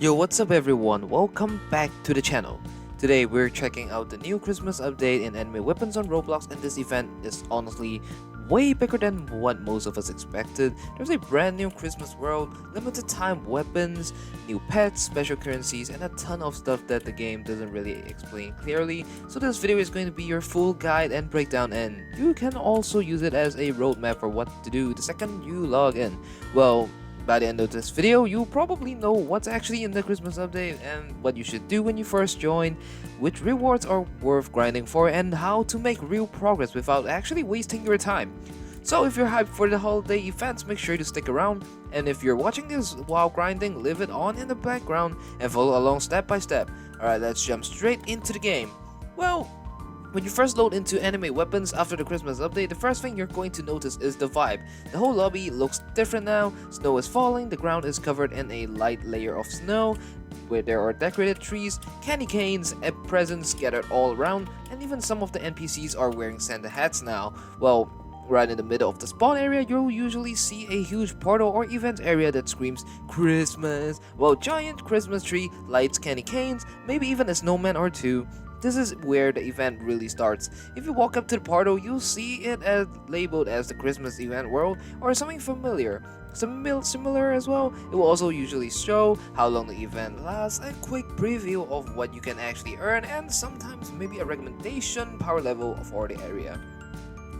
Yo, what's up everyone? Welcome back to the channel. Today we're checking out the new Christmas update in anime weapons on Roblox, and this event is honestly way bigger than what most of us expected. There's a brand new Christmas world, limited time weapons, new pets, special currencies, and a ton of stuff that the game doesn't really explain clearly. So this video is going to be your full guide and breakdown, and you can also use it as a roadmap for what to do the second you log in. Well, by the end of this video, you'll probably know what's actually in the Christmas update and what you should do when you first join, which rewards are worth grinding for, and how to make real progress without actually wasting your time. So if you're hyped for the holiday events, make sure to stick around, and if you're watching this while grinding, leave it on in the background and follow along step by step. Alright, let's jump straight into the game. Well, when you first load into anime weapons after the Christmas update, the first thing you're going to notice is the vibe. The whole lobby looks different now, snow is falling, the ground is covered in a light layer of snow, where there are decorated trees, candy canes, and presents scattered all around, and even some of the NPCs are wearing Santa hats now. Well, right in the middle of the spawn area, you'll usually see a huge portal or event area that screams Christmas. Well, giant Christmas tree, lights, candy canes, maybe even a snowman or two. This is where the event really starts. If you walk up to the portal, you'll see it as labeled as the Christmas event world or something familiar. Similar as well. It will also usually show how long the event lasts, a quick preview of what you can actually earn, and sometimes maybe a recommendation power level for the area.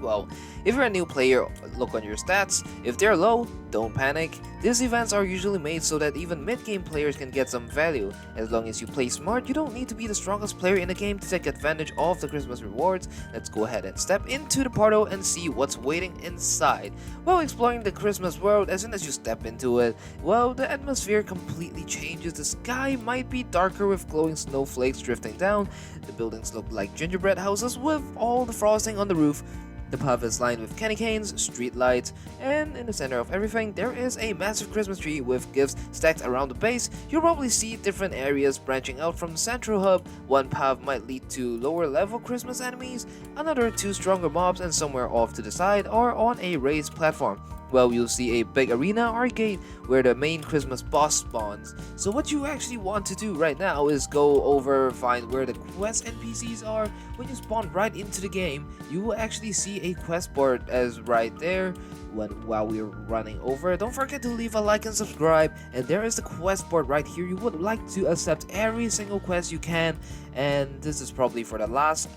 Well, if you're a new player, look on your stats. If they're low, don't panic. These events are usually made so that even mid-game players can get some value. As long as you play smart, you don't need to be the strongest player in the game to take advantage of the Christmas rewards. Let's go ahead and step into the portal and see what's waiting inside. While exploring the Christmas world, as soon as you step into it, well, the atmosphere completely changes. The sky might be darker with glowing snowflakes drifting down. The buildings look like gingerbread houses with all the frosting on the roof. The path is lined with candy canes, street lights, and in the center of everything, there is a massive Christmas tree with gifts stacked around the base. You'll probably see different areas branching out from the central hub. One path might lead to lower level Christmas enemies, another to stronger mobs, and somewhere off to the side or on a raised platform, well, you'll see a big arena or gate where the main Christmas boss spawns. So what you actually want to do right now is go over, find where the quest NPCs are. When you spawn right into the game, you will actually see a quest board as right there. While we're running over, don't forget to leave a like and subscribe. And there is the quest board right here. You would like to accept every single quest you can, and this is probably for the last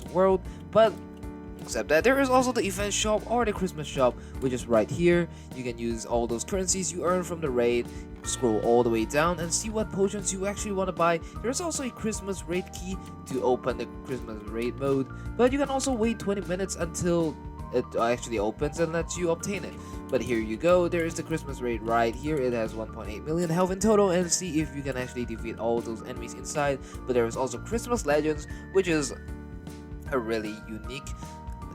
world, but except that there is also the event shop or the Christmas shop, which is right here. You can use all those currencies you earn from the raid, scroll all the way down and see what potions you actually want to buy. There's also a Christmas raid key to open the Christmas raid mode, but you can also wait 20 minutes until it actually opens and lets you obtain it. But here you go, there is the Christmas raid right here. It has 1.8 million health in total, and see if you can actually defeat all those enemies inside. But there is also Christmas Legends, which is a really unique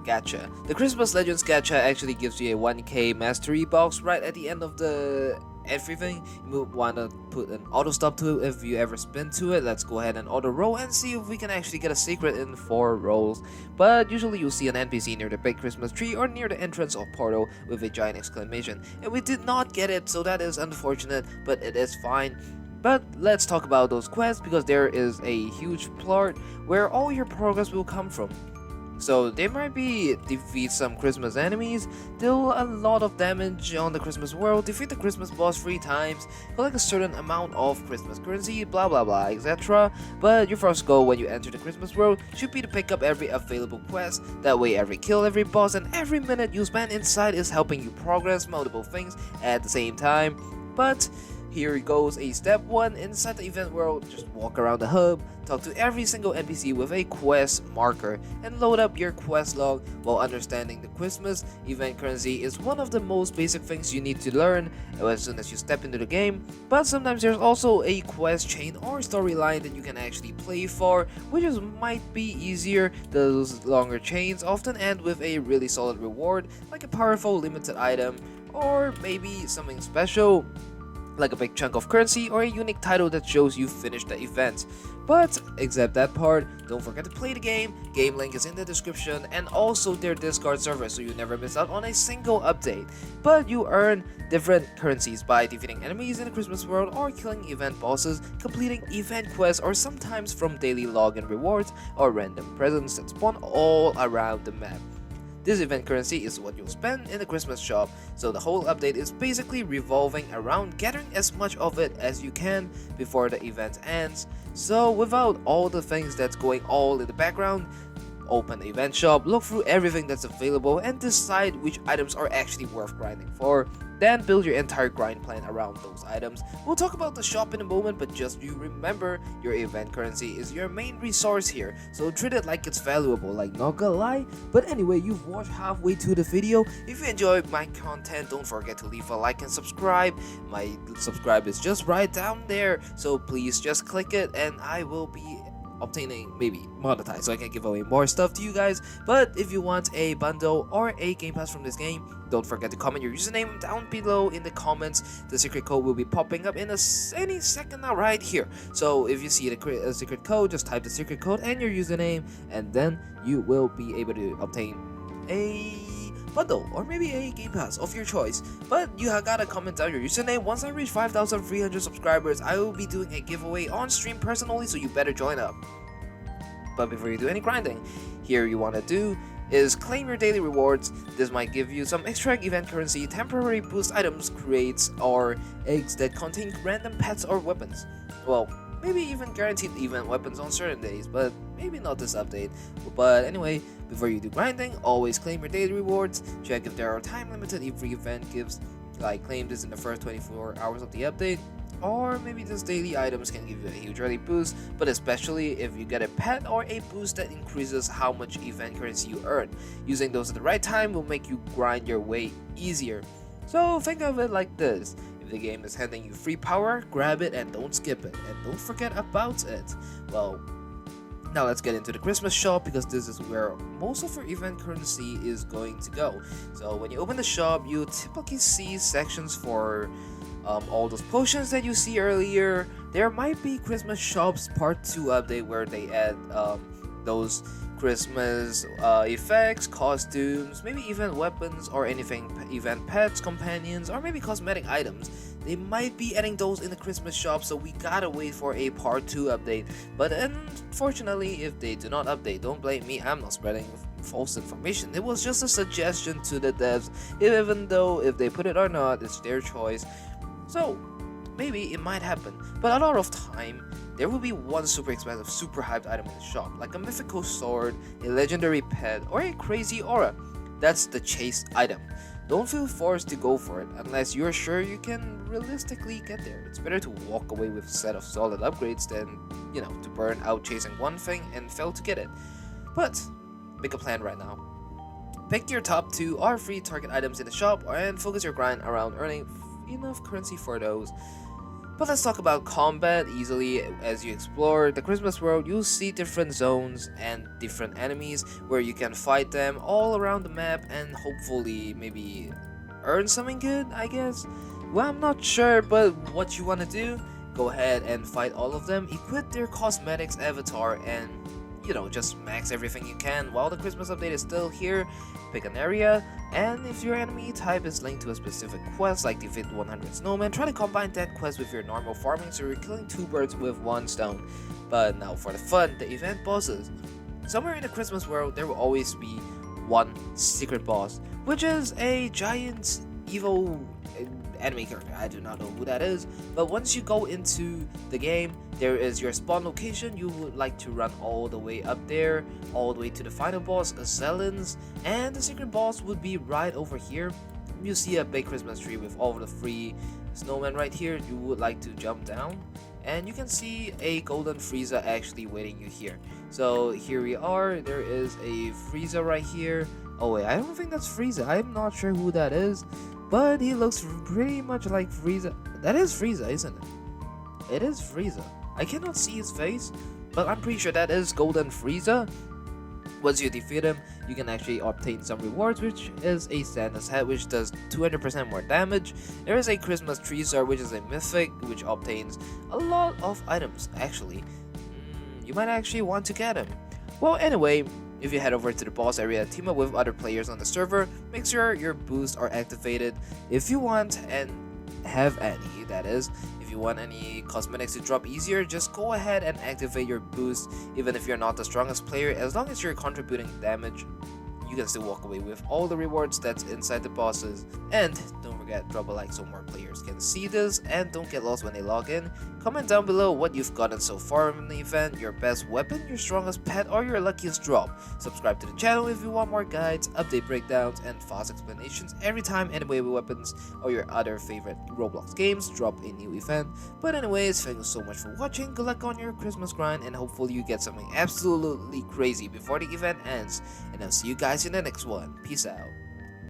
gacha. The Christmas Legends gacha actually gives you a 1k mastery box right at the end of the everything. You want to put an auto stop to it if you ever spin to it. Let's go ahead and auto roll and see if we can actually get a secret in 4 rolls. But usually you'll see an NPC near the big Christmas tree or near the entrance of portal with a giant exclamation, and we did not get it, so that is unfortunate, but it is fine. But let's talk about those quests, because there is a huge plot where all your progress will come from. So they might be defeat some Christmas enemies, deal a lot of damage on the Christmas world, defeat the Christmas boss 3 times, collect a certain amount of Christmas currency, blah blah blah, etc. But your first goal when you enter the Christmas world should be to pick up every available quest. That way every kill, every boss, and every minute you spend inside is helping you progress multiple things at the same time. But here goes a step 1 inside the event world. Just walk around the hub, talk to every single NPC with a quest marker, and load up your quest log. While understanding the Christmas event currency is one of the most basic things you need to learn as soon as you step into the game, but sometimes there's also a quest chain or storyline that you can actually play for, which might be easier. Those longer chains often end with a really solid reward, like a powerful limited item or maybe something special. like a big chunk of currency or a unique title that shows you finished the event. But except that part, don't forget to play the game. Game link is in the description, and also their Discord server, so you never miss out on a single update. But you earn different currencies by defeating enemies in the Christmas world or killing event bosses, completing event quests, or sometimes from daily login rewards or random presents that spawn all around the map. This event currency is what you'll spend in the Christmas shop, so the whole update is basically revolving around gathering as much of it as you can before the event ends. So without all the things that's going all in the background, open the event shop, look through everything that's available, and decide which items are actually worth grinding for. Then build your entire grind plan around those items. We'll talk about the shop in a moment, but just you remember, your event currency is your main resource here, so treat it like it's valuable, like not gonna lie. But anyway, you've watched halfway to the video. If you enjoyed my content, don't forget to leave a like and subscribe. My subscribe is just right down there, so please just click it and I will be obtaining maybe monetized so I can give away more stuff to you guys. But if you want a bundle or a game pass from this game, don't forget to comment your username down below in the comments. The secret code will be popping up in any second now right here. So if you see the secret code, just type the secret code and your username, and then you will be able to obtain a bundle or maybe a game pass of your choice. But you gotta comment down your username. Once I reach 5,300 subscribers, I will be doing a giveaway on stream personally, so you better join up. But before you do any grinding, here you want to do is claim your daily rewards. This might give you some extra event currency, temporary boost items, crates, or eggs that contain random pets or weapons. Well, maybe even guaranteed event weapons on certain days, but maybe not this update. But anyway, before you do grinding, always claim your daily rewards. Check if there are time limited every event gives, like claim this in the first 24 hours of the update. Or maybe just daily items can give you a huge early boost, but especially if you get a pet or a boost that increases how much event currency you earn. Using those at the right time will make you grind your way easier. So think of it like this. If the game is handing you free power, grab it and don't skip it. And don't forget about it. Well, now let's get into the Christmas shop, because this is where most of your event currency is going to go. So when you open the shop, you typically see sections for all those potions that you see earlier. There might be Christmas shops part 2 update where they add those Christmas effects, costumes, maybe event weapons or anything, event pets, companions, or maybe cosmetic items. They might be adding those in the Christmas shop, so we gotta wait for a part 2 update. But unfortunately, if they do not update, don't blame me, I'm not spreading false information. It was just a suggestion to the devs, even though if they put it or not, it's their choice. So maybe it might happen, but a lot of time there will be one super expensive, super hyped item in the shop, like a mythical sword, a legendary pet, or a crazy aura. That's the chase item. Don't feel forced to go for it unless you're sure you can realistically get there. It's better to walk away with a set of solid upgrades than, to burn out chasing one thing and fail to get it. But make a plan right now. Pick your top 2 or 3 target items in the shop and focus your grind around earning enough currency for those. But let's talk about combat. Easily, as you explore the Christmas world, you'll see different zones and different enemies where you can fight them all around the map and hopefully maybe earn something good, I guess. Well, I'm not sure, but what you want to do, go ahead and fight all of them, equip their cosmetics avatar, and just max everything you can while the Christmas update is still here. Pick an area, and if your enemy type is linked to a specific quest like defeat 100 snowmen, try to combine that quest with your normal farming, so you're killing 2 birds with 1 stone. But now for the fun, the event bosses. Somewhere in the Christmas world, there will always be one secret boss, which is a giant evil enemy character. I do not know who that is, but once you go into the game, there is your spawn location. You would like to run all the way up there, all the way to the final boss, Zelens, and the secret boss would be right over here. You see a big Christmas tree with all of the free snowmen right here. You would like to jump down, and you can see a golden Frieza actually waiting you here. So here we are. There is a Frieza right here. Oh wait, I don't think that's Frieza. I'm not sure who that is, but he looks pretty much like Frieza. That is Frieza, isn't it? It is Frieza. I cannot see his face, but I'm pretty sure that is Golden Frieza. Once you defeat him, you can actually obtain some rewards, which is a Santa's hat, which does 200% more damage. There is a Christmas tree star, which is a mythic, which obtains a lot of items. Actually, you might actually want to get him. Well, anyway, if you head over to the boss area, team up with other players on the server, make sure your boosts are activated if you want, and have any, that is. If you want any cosmetics to drop easier, just go ahead and activate your boost. Even if you're not the strongest player, as long as you're contributing damage, you can still walk away with all the rewards that's inside the bosses. And don't forget, drop a like so more players can see this, and don't get lost when they log in. Comment down below what you've gotten so far in the event, your best weapon, your strongest pet, or your luckiest drop. Subscribe to the channel if you want more guides, update breakdowns, and fast explanations every time Anime Weapons or your other favorite Roblox games drop a new event. But anyways, thank you so much for watching, good luck on your Christmas grind, and hopefully you get something absolutely crazy before the event ends. And I'll see you guys in the next one. Peace out.